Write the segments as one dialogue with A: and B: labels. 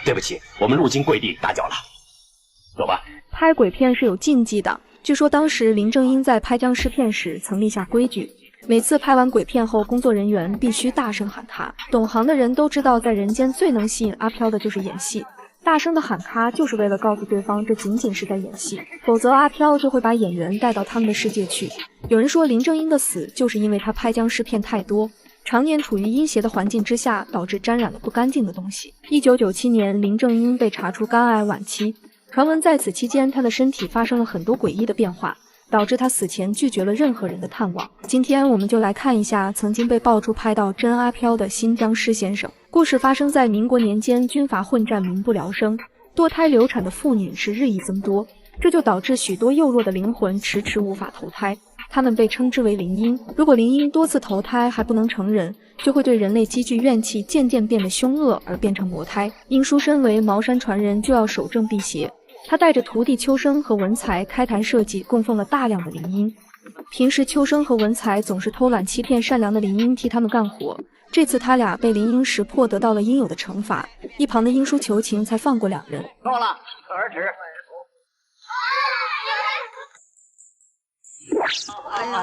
A: 对不起，我们路经贵地打搅了。走吧。
B: 拍鬼片是有禁忌的，据说当时林正英在拍僵尸片时曾立下规矩，每次拍完鬼片后，工作人员必须大声喊卡。懂行的人都知道，在人间最能吸引阿飘的就是演戏。大声的喊卡就是为了告诉对方这仅仅是在演戏，否则阿飘就会把演员带到他们的世界去。有人说林正英的死就是因为他拍僵尸片太多，常年处于阴邪的环境之下，导致沾染了不干净的东西。1997年，林正英被查出肝癌晚期，传闻在此期间他的身体发生了很多诡异的变化，导致他死前拒绝了任何人的探望。今天我们就来看一下曾经被爆出拍到真阿飘的新僵尸先生。故事发生在民国年间，军阀混战，民不聊生，多胎流产的妇女是日益增多，这就导致许多幼弱的灵魂迟迟无法投胎，他们被称之为灵婴。如果灵婴多次投胎还不能成人，就会对人类积聚怨气，渐渐变得凶恶而变成魔胎。殷书身为茅山传人，就要守正辟邪，他带着徒弟秋生和文才开坛设计，供奉了大量的灵婴。平时秋生和文才总是偷懒欺骗善良的灵婴，替他们干活。这次他俩被灵婴识破，得到了应有的惩罚。一旁的殷书求情，才放过两人。
C: 够了，可而止。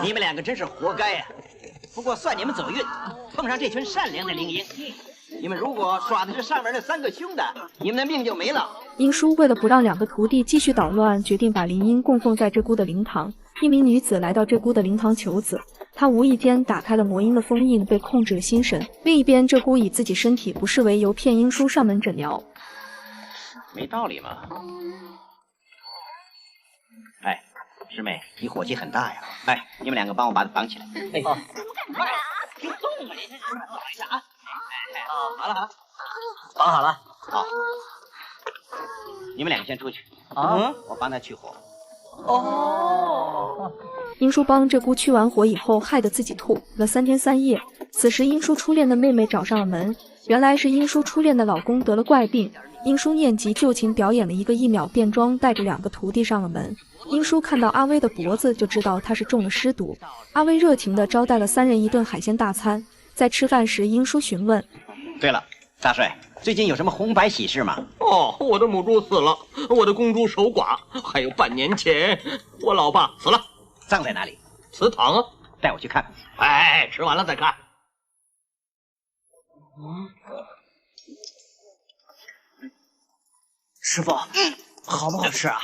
C: 你们两个真是活该呀！不过算你们走运，碰上这群善良的灵婴。你们如果耍的是上面那3个凶的，你们的命就没了。
B: 殷书为了不让两个徒弟继续捣乱，决定把灵婴供奉在鹧鸪的灵堂。一名女子来到鹧鸪的灵堂求子，她无意间打开了魔音的封印，被控制了心神。另一边，鹧鸪以自己身体不适为由，骗殷书上门诊疗。
C: 没道理嘛！哎，师妹，你火气很大呀！哎，你们两个帮我把他绑起来。哎，好，快啊！别动啊！你这绑一下啊！好了好了，绑好了。好，你们两个先出去。我帮他去火。
B: 殷书帮鹧鸪驱完火以后，害得自己吐了3天3夜。此时，殷书初恋的妹妹找上了门，原来是殷书初恋的老公得了怪病。殷书念及旧情，表演了一个1秒变装，带着2个徒弟上了门。殷书看到阿威的脖子，就知道他是中了尸毒。阿威热情地招待了3人一顿海鲜大餐。在吃饭时，殷书询问：
C: 对了，大帅，最近有什么红白喜事吗？
D: 哦，我的母猪死了，我的公猪守寡，还有半年前我老爸死了。
C: 葬在哪里？
D: 祠堂啊，
C: 带我去看。
D: 哎，吃完了再看。
E: 师傅，好不好吃啊？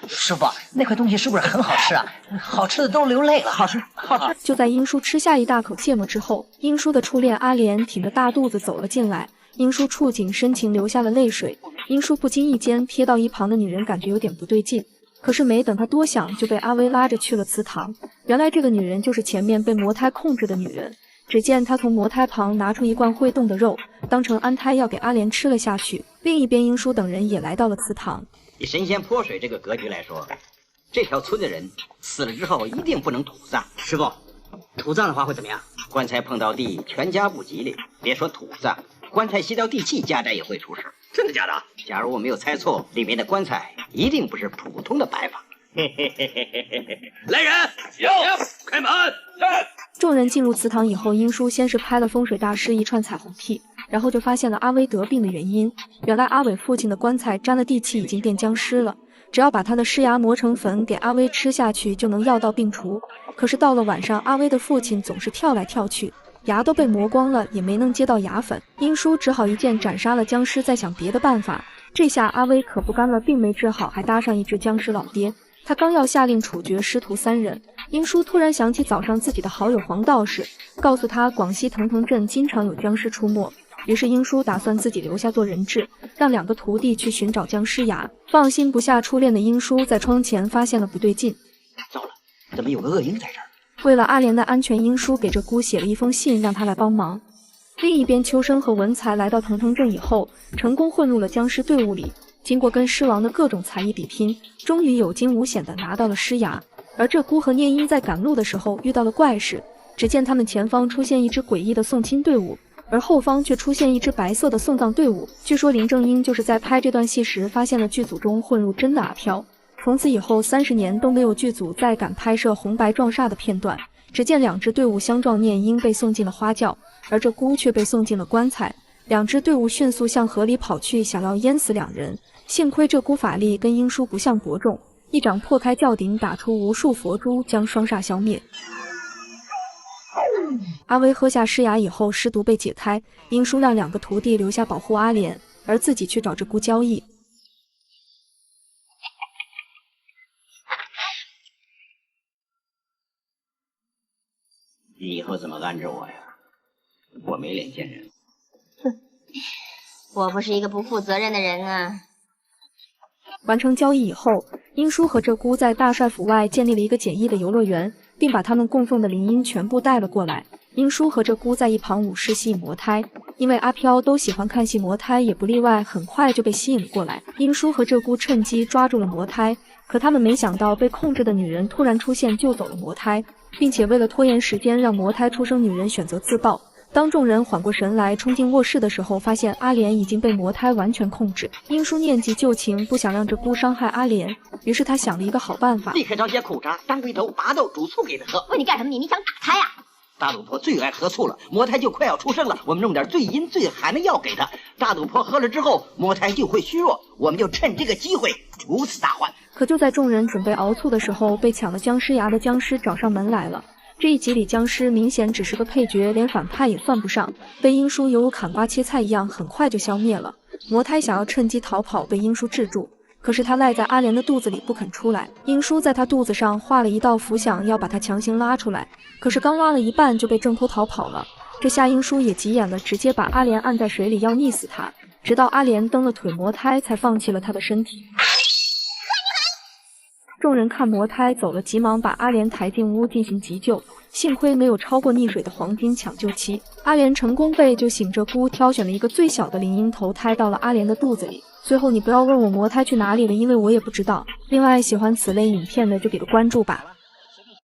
E: 师傅，那块东西是不是很好吃啊？好吃的都流泪了。好吃，好吃。
B: 就在殷书吃下一大口芥末之后，殷书的初恋阿莲挺着大肚子走了进来。殷书触景生情，流下了泪水。殷书不经意间瞥到一旁的女人，感觉有点不对劲。可是没等他多想，就被阿威拉着去了祠堂。原来这个女人就是前面被魔胎控制的女人。只见她从魔胎旁拿出一罐会动的肉，当成安胎要给阿莲吃了下去。另一边，殷书等人也来到了祠堂。
C: 以神仙泼水这个格局来说，这条村的人死了之后一定不能土葬。
E: 师傅，土葬的话会怎么样？
C: 棺材碰到地，全家不吉利。别说土葬，棺材吸到地气，家宅也会出事。
E: 真的假的？
C: 假如我没有猜错，里面的棺材一定不是普通的摆法。
D: 来人，有，开门。
B: 众人进入祠堂以后，殷书先是拍了风水大师一串彩虹屁，然后就发现了阿威得病的原因。原来阿伟父亲的棺材沾了地气，已经变僵尸了。只要把他的尸牙磨成粉，给阿威吃下去，就能药到病除。可是到了晚上，阿威的父亲总是跳来跳去，牙都被磨光了，也没能接到牙粉。殷书只好一剑斩杀了僵尸，再想别的办法。这下阿威可不甘了，并没治好，还搭上一只僵尸老爹。他刚要下令处决师徒3人，殷书突然想起早上自己的好友黄道士，告诉他广西腾腾镇经常有僵尸出没。于是殷书打算自己留下做人质，让2个徒弟去寻找僵尸牙。放心不下初恋的殷书在窗前发现了不对劲，
C: 糟了，怎么有个恶婴在这儿？
B: 为了阿莲的安全，殷书给鹧鸪写了一封信，让他来帮忙。另一边，秋生和文才来到腾腾镇以后，成功混入了僵尸队伍里。经过跟狮王的各种才艺比拼，终于有惊无险地拿到了狮牙。而鹧鸪和聂英在赶路的时候遇到了怪事，只见他们前方出现一支诡异的送亲队伍，而后方却出现一支白色的送葬队伍。据说林正英就是在拍这段戏时发现了剧组中混入真的阿飘，从此以后30年都没有剧组再敢拍摄红白撞煞的片段。只见2支队伍相撞，念英被送进了花轿，而鹧鸪却被送进了棺材。2支队伍迅速向河里跑去，想要淹死2人。幸亏鹧鸪法力跟英叔不相伯仲，一掌破开轿顶，打出无数佛珠，将双煞消灭。阿威喝下尸牙以后，尸毒被解开，英叔让2个徒弟留下保护阿莲，而自己去找鹧鸪交易。
C: 你以后怎么安置我呀？我没脸见人。
F: 哼，我不是一个不负责任的人啊。
B: 完成交易以后，英叔和鹧鸪在大帅府外建立了一个简易的游乐园，并把他们供奉的灵婴全部带了过来。英叔和鹧鸪在一旁舞狮吸引魔胎，因为阿飘都喜欢看戏，魔胎也不例外，很快就被吸引了过来。英叔和鹧鸪趁机抓住了魔胎，可他们没想到被控制的女人突然出现，救走了魔胎，并且为了拖延时间，让魔胎出生女人选择自爆。当众人缓过神来，冲进卧室的时候，发现阿莲已经被魔胎完全控制。英叔念及旧情，不想让鹧鸪伤害阿莲，于是他想了一个好办法，
E: 立刻找些苦茶、当归头、麻豆煮醋给他喝。
F: 问你干什么？你想打他呀？
E: 大肚婆最爱喝醋了，魔胎就快要出生了，我们弄点最阴最寒的药给他。大肚婆喝了之后，魔胎就会虚弱，我们就趁这个机会除此大患。
B: 可就在众人准备熬醋的时候，被抢了僵尸牙的僵尸找上门来了。这一集里，僵尸明显只是个配角，连反派也算不上，被英叔犹如砍瓜切菜一样，很快就消灭了。魔胎想要趁机逃跑，被英叔制住，可是他赖在阿莲的肚子里不肯出来。英叔在他肚子上画了一道符，想要把他强行拉出来，可是刚拉了一半就被挣脱逃跑了。这下英叔也急眼了，直接把阿莲按在水里要溺死他，直到阿莲蹬了腿，魔胎才放弃了他的身体。众人看魔胎走了，急忙把阿莲抬进屋进行急救，幸亏没有超过溺水的黄金抢救期。阿莲成功被救醒，鹧鸪挑选了一个最小的灵婴投胎到了阿莲的肚子里。最后你不要问我魔胎去哪里了，因为我也不知道。另外喜欢此类影片的就给个关注吧。